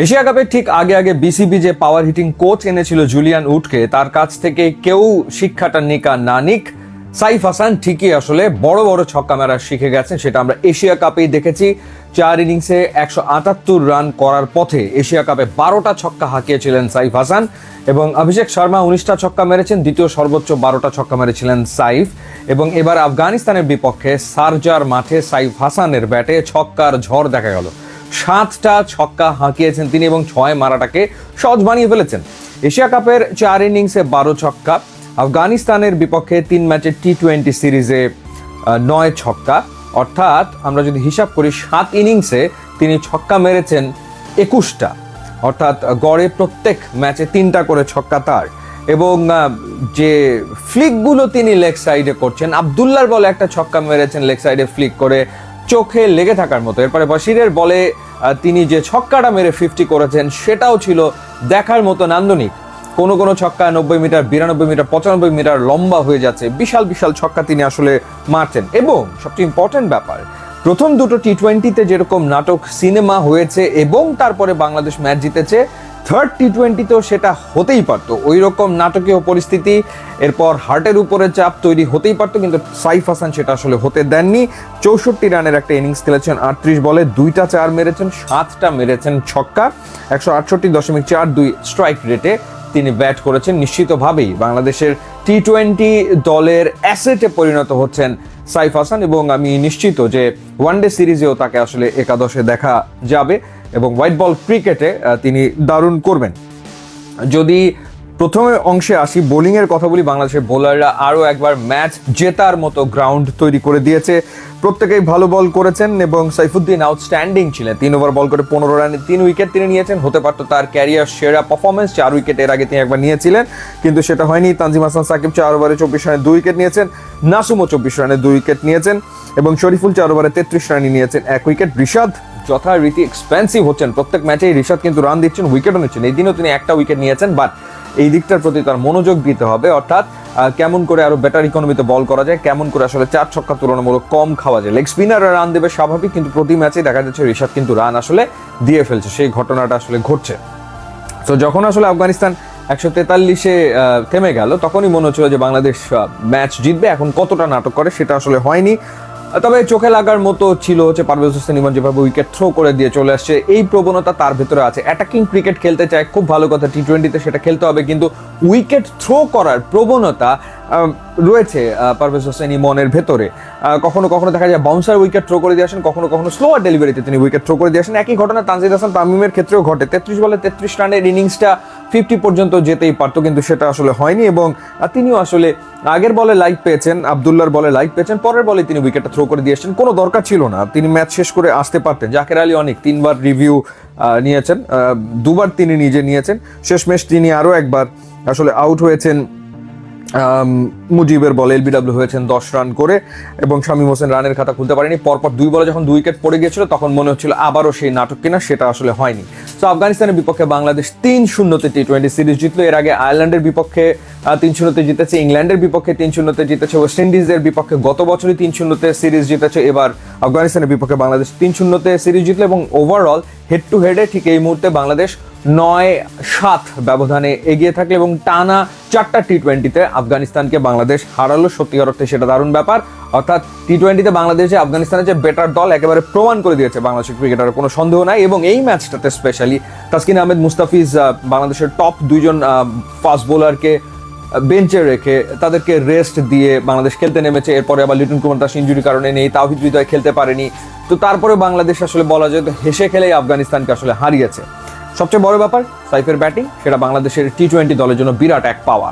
Asia কাপের ঠিক আগে আগে বিসিবি যে পাওয়ার হিটিং কোচ এনেছিল জুলিয়ান উডকে, তার কাছ থেকে কেউ শিক্ষাটা নিকা না নিক, সাইফ হাসান ঠিকই আসলে বড় বড় ছক্কা মারা শিখে গেছেন। সেটা আমরা এশিয়া কাপেই দেখেছি। 4 ইনিংসে 178 রান করার পথে এশিয়া কাপে 12টা ছক্কা হাঁকিয়েছিলেন সাইফ হাসান এবং অভিষেক শর্মা 19টা ছক্কা মেরেছেন। দ্বিতীয় সর্বোচ্চ 12টা ছক্কা মেরেছিলেন সাইফ। এবং এবার আফগানিস্তানের বিপক্ষে শারজার মাঠে সাইফ হাসানের ব্যাটে ছক্কার ঝড় দেখা গেল। 7টা ছক্কা হাঁকিয়েছেন তিনি এবং 6 মারাটাকে সহজ বানিয়ে ফেলেছেন। এশিয়া কাপের 4 ইনিংসে 12 ছক্কা, আফগানিস্তানের বিপক্ষে 3 ম্যাচের টি-20 সিরিজে 9 ছক্কা, অর্থাৎ আমরা যদি হিসাব করি 7 ইনিংসে তিনি ছক্কা মেরেছেন 21টা, অর্থাৎ গড়ে প্রত্যেক ম্যাচে 3টা করে ছক্কা তার। এবং যে ফ্লিকগুলো তিনি লেগ সাইডে করছেন, আবদুল্লার বলে একটা ছক্কা মেরেছেন লেগ সাইডে ফ্লিক করে, চোখে লেগে থাকার মতো। এরপরে বশিরের বলে তিনি যে ছক্কাটা মেরে 50 করেছেন সেটাও ছিল দেখার মতো নান্দনিক। কোনো কোনো ছক্কা 90 মিটার, 92 মিটার, 95 মিটার লম্বা হয়ে যাচ্ছে। বিশাল বিশাল ছক্কা তিনি আসলে মারছেন। এবং সবচেয়ে ইম্পর্টেন্ট ব্যাপার, প্রথম দুটো টি-20তে যেরকম নাটক সিনেমা হয়েছে এবং তারপরে বাংলাদেশ ম্যাচ জিতেছে, থার্ড টি-20তেও সেটা হতেই পারতো। ওই রকম নাটকীয় পরিস্থিতি, এরপর হার্টের উপরে চাপ তৈরি হতেই পারতো, কিন্তু সাইফ হাসান সেটা আসলে হতে দেননি। 64 রানের একটা ইনিংস খেলেছেন, 38 বলে 2টা 4 মেরেছেন, 7টা মেরেছেন ছক্কা, 168.42 স্ট্রাইক রেটে তিনি ব্যাট করেছেন। নিশ্চিতভাবেই বাংলাদেশের টি-20 দলের অ্যাসেটে পরিণত হচ্ছেন সাইফ হাসান এবং আমি নিশ্চিত যে ওয়ানডে সিরিজেও তাকে আসলে একাদশে দেখা যাবে এবং হোয়াইট বল ক্রিকেটে তিনি দারুণ করবেন। যদি প্রথমে অংশে আসি, বোলিংয়ের কথা বলি, বাংলাদেশের বোলাররা আরও একবার ম্যাচ জেতার মতো গ্রাউন্ড তৈরি করে দিয়েছে। প্রত্যেকেই ভালো বল করেছেন এবং সাইফুদ্দিন আউটস্ট্যান্ডিং ছিলেন। 3 ওভার বল করে 15 রানে 3 উইকেট তিনি নিয়েছেন। হতে পারতো তার ক্যারিয়ার সেরা পারফরমেন্স, 4 উইকেট এর আগে তিনি একবার নিয়েছিলেন, কিন্তু সেটা হয়নি। তানজিম হাসান সাকিব 4 ওভারে 24 রানে 2 উইকেট নিয়েছেন, নাসুমও 24 রানে 2 উইকেট নিয়েছেন এবং শরীফুল 4 ওভারে 33 রানে নিয়েছেন 1 উইকেট। রিশাদ যথারীতি এক্সপেন্সিভ হচ্ছেন, প্রত্যেক ম্যাচেই রিশাদ কিন্তু রান দিচ্ছেন, উইকেটও নিচ্ছেন। এই দিনও তিনি একটা উইকেট নিয়েছেন, বাট এই দিকটার প্রতি তার মনোযোগ দিতে হবে, অর্থাৎ কেমন করে আরো বেটার ইকোনমিতে বল করা যায়, কেমন করে আসলে 4 ছক্কা তুলনামূলক কম খাওয়া যায়। লেগ স্পিনাররা রান দেবে স্বাভাবিক, কিন্তু প্রতি ম্যাচে দেখা যাচ্ছে রিশাদ কিন্তু রান আসলে দিয়ে ফেলছে, সেই ঘটনাটা আসলে ঘটছে। তো যখন আসলে আফগানিস্তান 143-এ থেমে গেল, তখনই মনে হচ্ছিল যে বাংলাদেশ ম্যাচ জিতবে। এখন কতটা নাটক করে সেটা আসলে হয়নি, তবে চোখে লাগার মতো ছিল হচ্ছে পারভেজ হোসেন ইমন যেভাবে উইকেট থ্রো করে দিয়ে চলে আসছে, এই প্রবণতা তার ভেতরে আছে। অ্যাটাকিং ক্রিকেট খেলতে চায়, খুব ভালো কথা, টি-20তে সেটা খেলতে হবে, কিন্তু উইকেট থ্রো করার প্রবণতা রয়েছে পারভেজ হোসেন ইমনের ভেতরে। কখনো কখনো দেখা যায় বাউন্সার উইকেট থ্রো করে দিয়ে আসেন, কখনো কখনো স্লোয়ার ডেলিভারিতে তিনি উইকেট থ্রো করে দিয়ে আসেন। একই ঘটনা তানজিদ হাসান তামিমের ক্ষেত্রেও ঘটে। 33 বলে 33 রানের ইনিংসটা 50 পর্যন্ত যেতেই পারতো, কিন্তু সেটা আসলে হয়নি এবং তিনিও আসলে আগের বলে লাইক পেয়েছেন, আবদুল্লার বলে লাইক পেয়েছেন, পরের বলে তিনি উইকেটটা থ্রো করে দিয়ে আসছেন। কোনো দরকার ছিল না, তিনি ম্যাচ শেষ করে আসতে পারতেন। জাকের আলী অনেক 3 বার রিভিউ নিয়েছেন, 2 বার তিনি নিজে নিয়েছেন। শেষমেশ তিনি আরও একবার আসলে আউট হয়েছেন মুজিবের বলে, এলবিডব্লিউ হয়েছেন 10 রান করে এবং শামীম হোসেন রানের খাতা খুলতে পারেনি। পরপর 2 বলে যখন 2 উইকেট পড়ে গিয়েছিল তখন মনে হচ্ছিল আবারও সেই নাটক কিনা, সেটা আসলে হয়নি। তো আফগানিস্তানের বিপক্ষে বাংলাদেশ 3-0-তে টি-20 সিরিজ জিতলো। এর আগে আয়ারল্যান্ডের বিপক্ষে 3-0-তে জিতেছে, ইংল্যান্ডের বিপক্ষে 3-0-তে জিতেছে, ওয়েস্ট ইন্ডিজের বিপক্ষে গত বছরই 3-0-তে সিরিজ জিতেছে। এবার আফগানিস্তানের বিপক্ষে বাংলাদেশ 3-0-তে সিরিজ জিতলো এবং ওভারঅল হেড টু হেডে ঠিক এই মুহূর্তে বাংলাদেশ 9-7 ব্যবধানে এগিয়ে থাকলে এবং টানা 4টা টি-20তে আফগানিস্তানকে বাংলাদেশ হারালো। সত্যিকার অর্থে সেটা দারুণ ব্যাপার, অর্থাৎ টি-20তে বাংলাদেশে আফগানিস্তানের যে বেটার দল একেবারে প্রমাণ করে দিয়েছে বাংলাদেশের ক্রিকেটারের, কোনো সন্দেহ নাই। এবং এই ম্যাচটাতে স্পেশালি তাসকিন আহমেদ, মুস্তাফিজ, বাংলাদেশের টপ 2জন ফাস্ট বোলারকে বেঞ্চে রেখে তাদেরকে রেস্ট দিয়ে বাংলাদেশ খেলতে নেমেছে। এরপরে আবার লিটন কুমার দাস ইনজুরি কারণে নেই, তাওহিদ হৃদয় খেলতে পারেনি। তো তারপরে বাংলাদেশ আসলে বলা যায় হেসে খেলেই আফগানিস্তানকে আসলে হারিয়েছে। সবচেয়ে বড় ব্যাপার সাইফের ব্যাটিং, সেটা বাংলাদেশের টি-20 দলের জন্য বিরাট এক পাওয়া।